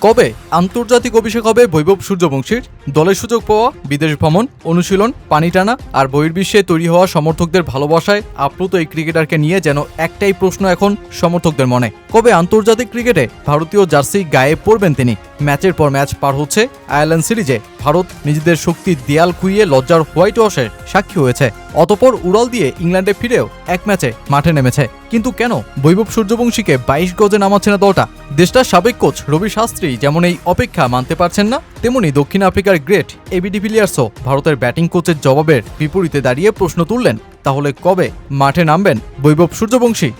কবে আন্তর্জাতিক অভিষেক হবে বৈভব সূর্যবংশীর? দলের সুযোগ পাওয়া, বিদেশ ভ্রমণ, অনুশীলন, পানি টানা আর বহির্বিশ্বে তৈরি হওয়া সমর্থকদের ভালোবাসায় আপ্লুত এই ক্রিকেটারকে নিয়ে যেন একটাই প্রশ্ন এখন সমর্থকদের মনে। কবে আন্তর্জাতিক ক্রিকেটে ভারতীয় জার্সি গায়ে পরবেন তিনি? ম্যাচের পর ম্যাচ পার হচ্ছে আয়ারল্যান্ড সিরিজে ভারত নিজেদের শক্তির দেয়াল খুইয়ে লজ্জার হোয়াইট ওয়াশের সাক্ষী হয়েছে। অতঃপর উড়াল দিয়ে ইংল্যান্ডে ফিরেও এক ম্যাচে মাঠে নেমেছে। কিন্তু কেন বৈভব সূর্যবংশীকে 22 গজে নামাচ্ছে না দলটা? দেশটার সাবেক কোচ রবি শাস্ত্রী যেমন এই অপেক্ষা মানতে পারছেন না, তেমনি দক্ষিণ আফ্রিকার গ্রেট এবি ডিভিলিয়ার্সও ভারতের ব্যাটিং কোচের জবাবের বিপরীতে দাঁড়িয়ে প্রশ্ন তুললেন, তাহলে কবে মাঠে নামবেন বৈভব সূর্যবংশী?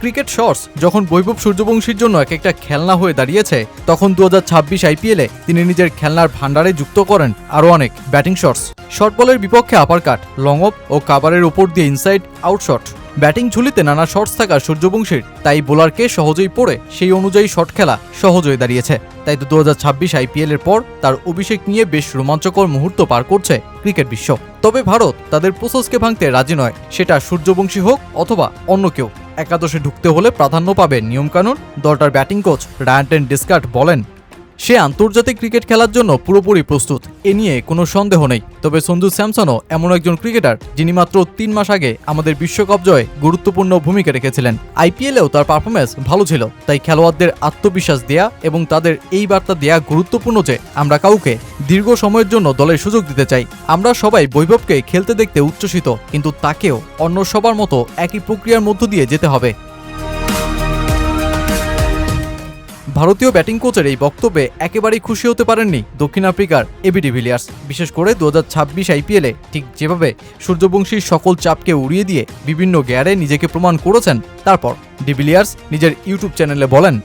ক্রিকেট শর্টস যখন বৈভব সূর্যবংশীর জন্য এক একটা খেলনা হয়ে দাঁড়িয়েছে, তখন 2026 আইপিএলে তিনি নিজের খেলনার ভান্ডারে যুক্ত করেন আরও অনেক ব্যাটিং শটস। শর্ট বলের বিপক্ষে আপার কাট, লং অফ ও কাভারের উপর দিয়ে ইনসাইড আউট শট। ব্যাটিং ঝুলিতে নানা শটস থাকা সূর্যবংশীর তাই বোলারকে সহজেই পড়ে সেই অনুযায়ী শট খেলা সহজ হয়ে দাঁড়িয়েছে। তাই তো 2026 আইপিএলের পর তার অভিষেক নিয়ে বেশ রোমাঞ্চকর মুহূর্ত পার করছে ক্রিকেট বিশ্ব। তবে ভারত তাদের প্রসেসকে ভাঙতে রাজি নয়, সেটা সূর্যবংশী হোক অথবা অন্য কেউ। একাদশে ঢুকতে হলে প্রাধান্য পাবে নিয়মকানুন। দলটার ব্যাটিং কোচ রায়ান ডিসকার্ট বলেন, সে আন্তর্জাতিক ক্রিকেট খেলার জন্য পুরোপুরি প্রস্তুত, এ নিয়ে কোনো সন্দেহ নেই। তবে সঞ্জু স্যামসনও এমন একজন ক্রিকেটার যিনি মাত্র 3 মাস আগে আমাদের বিশ্বকাপ জয়ে গুরুত্বপূর্ণ ভূমিকা রেখেছিলেন। আইপিএলেও তার পারফরম্যান্স ভালো ছিল, তাই খেলোয়াড়দের আত্মবিশ্বাস দেয়া এবং তাদের এই বার্তা দেয়া গুরুত্বপূর্ণ যে আমরা কাউকে দীর্ঘ সময়ের জন্য দলের সুযোগ দিতে চাই। আমরা সবাই বৈভবকে খেলতে দেখতে উচ্ছ্বসিত, কিন্তু তাকেও অন্য সবার মতো একই প্রক্রিয়ার মধ্য দিয়ে যেতে হবে। ভারতীয় ব্যাটিং কোচের এই বক্তব্যে একেবারেই খুশি হতে পারেননি দক্ষিণ আফ্রিকার এবি ডিভিলিয়ার্স। বিশেষ করে 2026 আইপিএলে ঠিক যেভাবে সূর্যবংশীর সকল চাপকে উড়িয়ে দিয়ে বিভিন্ন গিয়ারে নিজেকে প্রমাণ করেছেন, তারপর ডিভিলিয়ার্স নিজের ইউটিউব চ্যানেলে বলেন,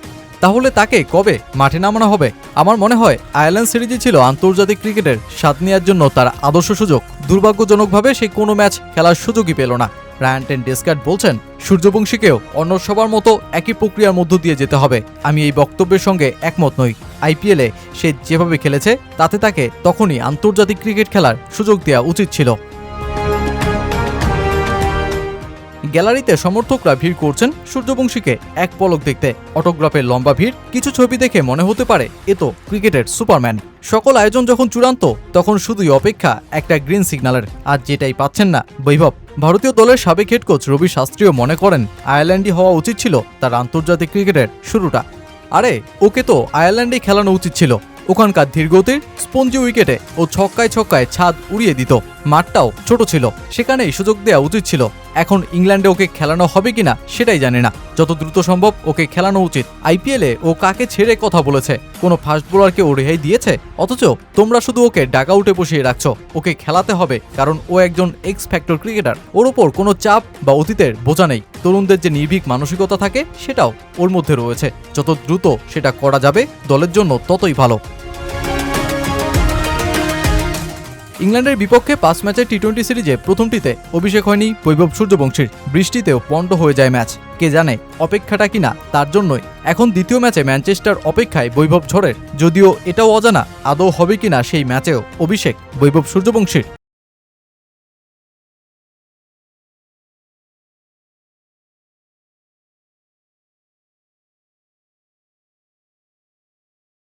তাহলে তাকে কবে মাঠে নামানো হবে? আমার মনে হয় আয়ারল্যান্ড সিরিজে ছিল আন্তর্জাতিক ক্রিকেটের স্বাদ নেওয়ার জন্য তার আদর্শ সুযোগ। দুর্ভাগ্যজনকভাবে সে কোনো ম্যাচ খেলার সুযোগই পেল না। রায়ান ডিসকার্ট বলছেন, সূর্যবংশীকেও অন্য সবার মতো একই প্রক্রিয়ার মধ্য দিয়ে যেতে হবে। আমি এই বক্তব্যের সঙ্গে একমত নই। আইপিএলে সে যেভাবে খেলেছে তাতে তাকে তখনই আন্তর্জাতিক ক্রিকেট খেলার সুযোগ দেওয়া উচিত ছিল। গ্যালারিতে সমর্থকরা ভিড় করছেন সূর্যবংশীকে এক পলক দেখতে। অটোগ্রাফের লম্বা ভিড়, কিছু ছবি দেখে মনে হতে পারে এ তো ক্রিকেটের সুপারম্যান। সকল আয়োজন যখন চূড়ান্ত, তখন শুধুই অপেক্ষা একটা গ্রিন সিগন্যালের, আর যেটাই পাচ্ছেন না বৈভব। ভারতীয় দলের সাবেক হেড কোচ রবি শাস্ত্রীও মনে করেন আয়ারল্যান্ডই হওয়া উচিত ছিল তার আন্তর্জাতিক ক্রিকেটের শুরুটা। আরে ওকে তো আয়ারল্যান্ডেই খেলানো উচিত ছিল। ওখানকার ধীরগতির স্পঞ্জি উইকেটে ও ছক্কায় ছক্কায় ছাদ উড়িয়ে দিত। মাঠটাও ছোট ছিল, সেখানেই সুযোগ দেওয়া উচিত ছিল। এখন ইংল্যান্ডে ওকে খেলানো হবে কিনা সেটাই জানি না। যত দ্রুত সম্ভব ওকে খেলানো উচিত। আইপিএলে ও কাকে ছেড়ে কথা বলেছে? কোনো ফাস্ট বোলারকে ও রেহাই দিয়েছে? অথচ তোমরা শুধু ওকে ডাগআউটে বসিয়ে রাখছো। ওকে খেলাতে হবে, কারণ ও একজন এক্স ফ্যাক্টর ক্রিকেটার। ওর ওপর কোনো চাপ বা অতীতের বোঝা নেই। তরুণদের যে নির্ভীক মানসিকতা থাকে সেটাও ওর মধ্যে রয়েছে। যত দ্রুত সেটা করা যাবে দলের জন্য ততই ভালো। ইংল্যান্ডের বিপক্ষে 5 ম্যাচের টি-20 সিরিজে প্রথমটিতে অভিষেক হয়নি বৈভব সূর্যবংশীর। বৃষ্টিতেও পণ্ড হয়ে যায় ম্যাচ। কে জানে অপেক্ষাটা কিনা তার জন্যই এখন দ্বিতীয় ম্যাচে ম্যানচেস্টার অপেক্ষায় বৈভব ঝড়ের। যদিও এটাও অজানা আদৌ হবে কিনা সেই ম্যাচেও অভিষেক বৈভব সূর্যবংশীর।